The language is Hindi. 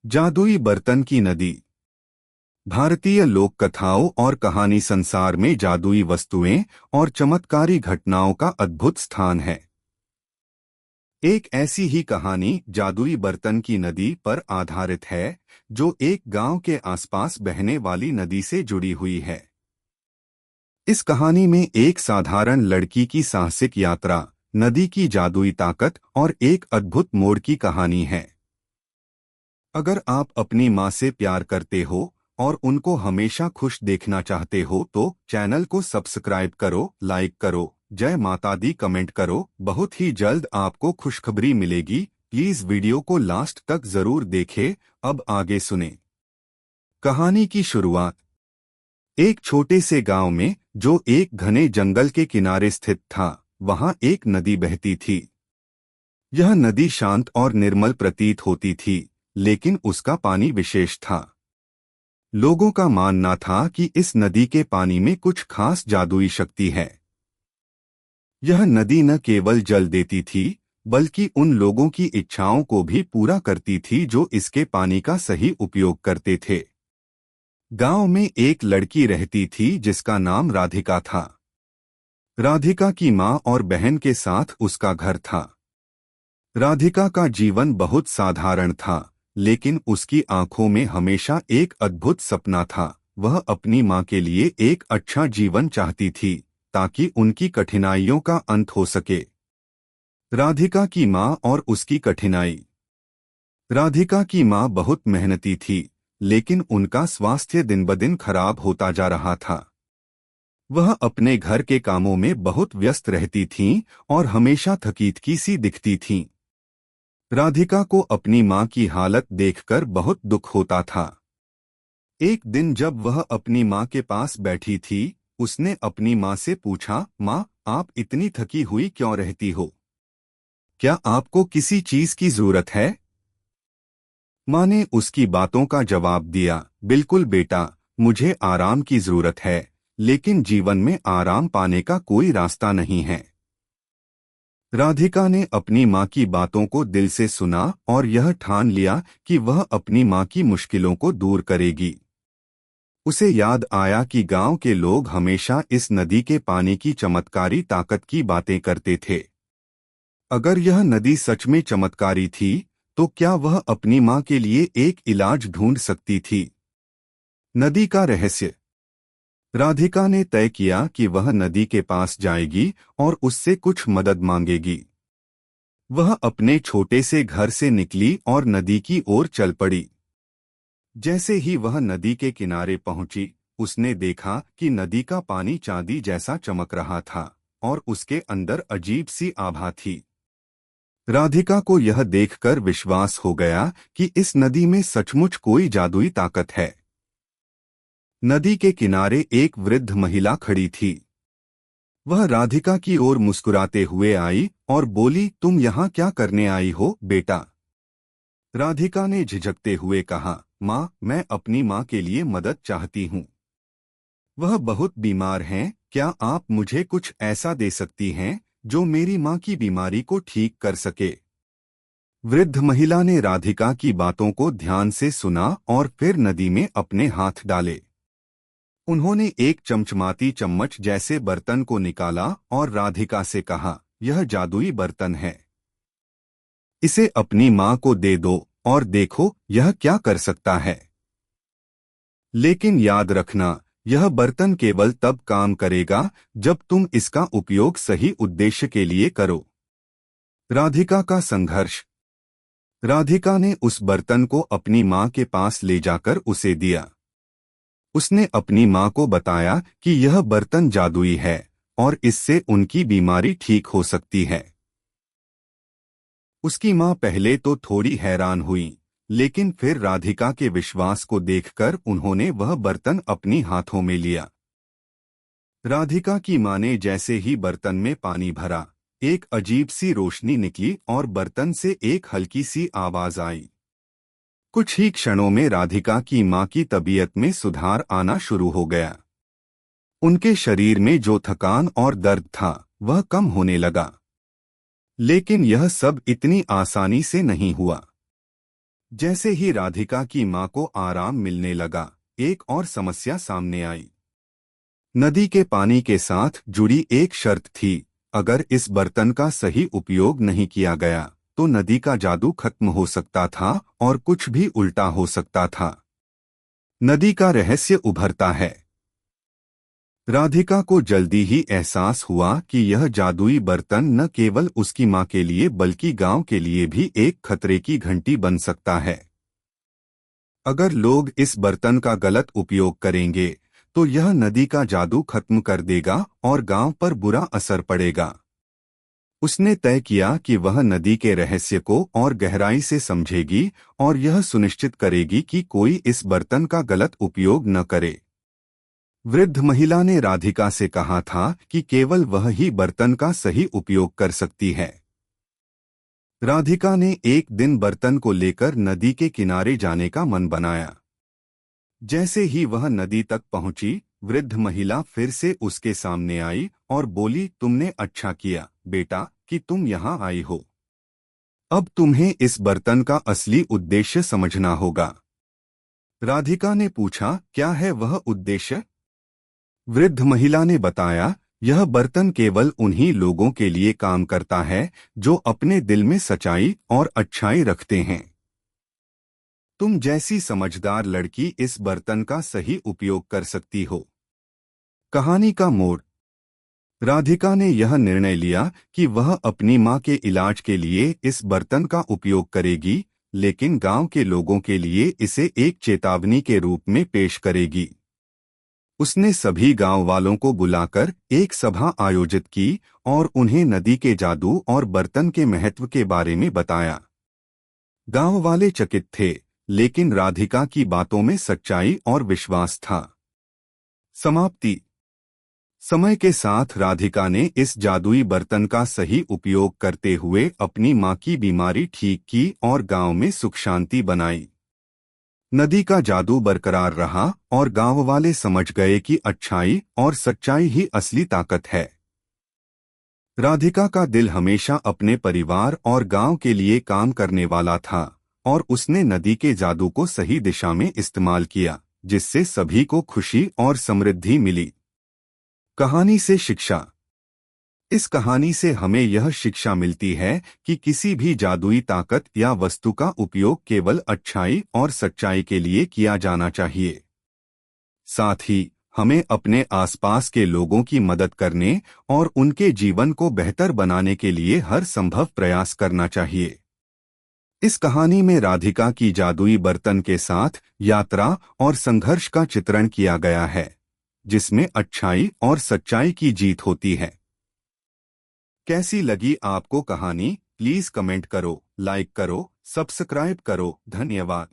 जादुई बर्तन की नदी। भारतीय लोक कथाओं और कहानी संसार में जादुई वस्तुएं और चमत्कारी घटनाओं का अद्भुत स्थान है। एक ऐसी ही कहानी जादुई बर्तन की नदी पर आधारित है, जो एक गांव के आसपास बहने वाली नदी से जुड़ी हुई है। इस कहानी में एक साधारण लड़की की साहसिक यात्रा, नदी की जादुई ताकत और एक अद्भुत मोड़ की कहानी है। अगर आप अपनी माँ से प्यार करते हो और उनको हमेशा खुश देखना चाहते हो तो चैनल को सब्सक्राइब करो, लाइक करो, जय माता दी कमेंट करो। बहुत ही जल्द आपको खुशखबरी मिलेगी। प्लीज वीडियो को लास्ट तक जरूर देखें। अब आगे सुने। कहानी की शुरुआत। एक छोटे से गांव में, जो एक घने जंगल के किनारे स्थित था, वहां एक नदी बहती थी। यह नदी शांत और निर्मल प्रतीत होती थी, लेकिन उसका पानी विशेष था। लोगों का मानना था कि इस नदी के पानी में कुछ खास जादुई शक्ति है। यह नदी न केवल जल देती थी, बल्कि उन लोगों की इच्छाओं को भी पूरा करती थी जो इसके पानी का सही उपयोग करते थे। गांव में एक लड़की रहती थी जिसका नाम राधिका था। राधिका की माँ और बहन के साथ उसका घर था। राधिका का जीवन बहुत साधारण था, लेकिन उसकी आंखों में हमेशा एक अद्भुत सपना था। वह अपनी माँ के लिए एक अच्छा जीवन चाहती थी, ताकि उनकी कठिनाइयों का अंत हो सके। राधिका की माँ और उसकी कठिनाई। राधिका की माँ बहुत मेहनती थी, लेकिन उनका स्वास्थ्य दिन-ब-दिन खराब होता जा रहा था। वह अपने घर के कामों में बहुत व्यस्त रहती थीं और हमेशा थकी सी दिखती थीं। राधिका को अपनी माँ की हालत देखकर बहुत दुख होता था। एक दिन जब वह अपनी माँ के पास बैठी थी, उसने अपनी माँ से पूछा, माँ, आप इतनी थकी हुई क्यों रहती हो? क्या आपको किसी चीज की जरूरत है? माँ ने उसकी बातों का जवाब दिया, बिल्कुल बेटा, मुझे आराम की जरूरत है, लेकिन जीवन में आराम पाने का कोई रास्ता नहीं है। राधिका ने अपनी माँ की बातों को दिल से सुना और यह ठान लिया कि वह अपनी माँ की मुश्किलों को दूर करेगी। उसे याद आया कि गांव के लोग हमेशा इस नदी के पानी की चमत्कारी ताकत की बातें करते थे। अगर यह नदी सच में चमत्कारी थी, तो क्या वह अपनी माँ के लिए एक इलाज ढूंढ सकती थी? नदी का रहस्य। राधिका ने तय किया कि वह नदी के पास जाएगी और उससे कुछ मदद मांगेगी। वह अपने छोटे से घर से निकली और नदी की ओर चल पड़ी। जैसे ही वह नदी के किनारे पहुंची, उसने देखा कि नदी का पानी चांदी जैसा चमक रहा था और उसके अंदर अजीब सी आभा थी। राधिका को यह देखकर विश्वास हो गया कि इस नदी में सचमुच कोई जादुई ताकत है। नदी के किनारे एक वृद्ध महिला खड़ी थी। वह राधिका की ओर मुस्कुराते हुए आई और बोली, तुम यहाँ क्या करने आई हो, बेटा? राधिका ने झिझकते हुए कहा, माँ, मैं अपनी माँ के लिए मदद चाहती हूँ। वह बहुत बीमार हैं, क्या आप मुझे कुछ ऐसा दे सकती हैं जो मेरी माँ की बीमारी को ठीक कर सके? वृद्ध महिला ने राधिका की बातों को ध्यान से सुना और फिर नदी में अपने हाथ डाले। उन्होंने एक चमचमाती चम्मच जैसे बर्तन को निकाला और राधिका से कहा, यह जादुई बर्तन है। इसे अपनी माँ को दे दो और देखो यह क्या कर सकता है। लेकिन याद रखना, यह बर्तन केवल तब काम करेगा जब तुम इसका उपयोग सही उद्देश्य के लिए करो। राधिका का संघर्ष। राधिका ने उस बर्तन को अपनी माँ के पास ले जाकर उसे दिया। उसने अपनी माँ को बताया कि यह बर्तन जादुई है और इससे उनकी बीमारी ठीक हो सकती है। उसकी माँ पहले तो थोड़ी हैरान हुई, लेकिन फिर राधिका के विश्वास को देखकर उन्होंने वह बर्तन अपनी हाथों में लिया। राधिका की माँ ने जैसे ही बर्तन में पानी भरा, एक अजीब सी रोशनी निकली और बर्तन से एक हल्की सी आवाज आई। कुछ ही क्षणों में राधिका की माँ की तबीयत में सुधार आना शुरू हो गया। उनके शरीर में जो थकान और दर्द था, वह कम होने लगा। लेकिन यह सब इतनी आसानी से नहीं हुआ। जैसे ही राधिका की मां को आराम मिलने लगा, एक और समस्या सामने आई। नदी के पानी के साथ जुड़ी एक शर्त थी, अगर इस बर्तन का सही उपयोग नहीं किया गया तो नदी का जादू खत्म हो सकता था और कुछ भी उल्टा हो सकता था। नदी का रहस्य उभरता है। राधिका को जल्दी ही एहसास हुआ कि यह जादुई बर्तन न केवल उसकी मां के लिए बल्कि गांव के लिए भी एक खतरे की घंटी बन सकता है। अगर लोग इस बर्तन का गलत उपयोग करेंगे तो यह नदी का जादू खत्म कर देगा और गांव पर बुरा असर पड़ेगा। उसने तय किया कि वह नदी के रहस्य को और गहराई से समझेगी और यह सुनिश्चित करेगी कि कोई इस बर्तन का गलत उपयोग न करे। वृद्ध महिला ने राधिका से कहा था कि केवल वह ही बर्तन का सही उपयोग कर सकती है। राधिका ने एक दिन बर्तन को लेकर नदी के किनारे जाने का मन बनाया। जैसे ही वह नदी तक पहुंची, वृद्ध महिला फिर से उसके सामने आई और बोली, तुमने अच्छा किया बेटा कि तुम यहाँ आई हो। अब तुम्हें इस बर्तन का असली उद्देश्य समझना होगा। राधिका ने पूछा, क्या है वह उद्देश्य? वृद्ध महिला ने बताया, यह बर्तन केवल उन्हीं लोगों के लिए काम करता है जो अपने दिल में सच्चाई और अच्छाई रखते हैं। तुम जैसी समझदार लड़की इस बर्तन का सही उपयोग कर सकती हो। कहानी का मोड़। राधिका ने यह निर्णय लिया कि वह अपनी मां के इलाज के लिए इस बर्तन का उपयोग करेगी, लेकिन गांव के लोगों के लिए इसे एक चेतावनी के रूप में पेश करेगी। उसने सभी गांव वालों को बुलाकर एक सभा आयोजित की और उन्हें नदी के जादू और बर्तन के महत्व के बारे में बताया। गांव वाले चकित थे, लेकिन राधिका की बातों में सच्चाई और विश्वास था। समाप्ति। समय के साथ राधिका ने इस जादुई बर्तन का सही उपयोग करते हुए अपनी मां की बीमारी ठीक की और गांव में सुख शांति बनाई। नदी का जादू बरकरार रहा और गांव वाले समझ गए कि अच्छाई और सच्चाई ही असली ताकत है। राधिका का दिल हमेशा अपने परिवार और गांव के लिए काम करने वाला था और उसने नदी के जादू को सही दिशा में इस्तेमाल किया, जिससे सभी को खुशी और समृद्धि मिली। कहानी से शिक्षा। इस कहानी से हमें यह शिक्षा मिलती है कि किसी भी जादुई ताकत या वस्तु का उपयोग केवल अच्छाई और सच्चाई के लिए किया जाना चाहिए। साथ ही हमें अपने आसपास के लोगों की मदद करने और उनके जीवन को बेहतर बनाने के लिए हर संभव प्रयास करना चाहिए। इस कहानी में राधिका की जादुई बर्तन के साथ यात्रा और संघर्ष का चित्रण किया गया है, जिसमें अच्छाई और सच्चाई की जीत होती है। कैसी लगी आपको कहानी? प्लीज कमेंट करो, लाइक करो, सब्सक्राइब करो। धन्यवाद।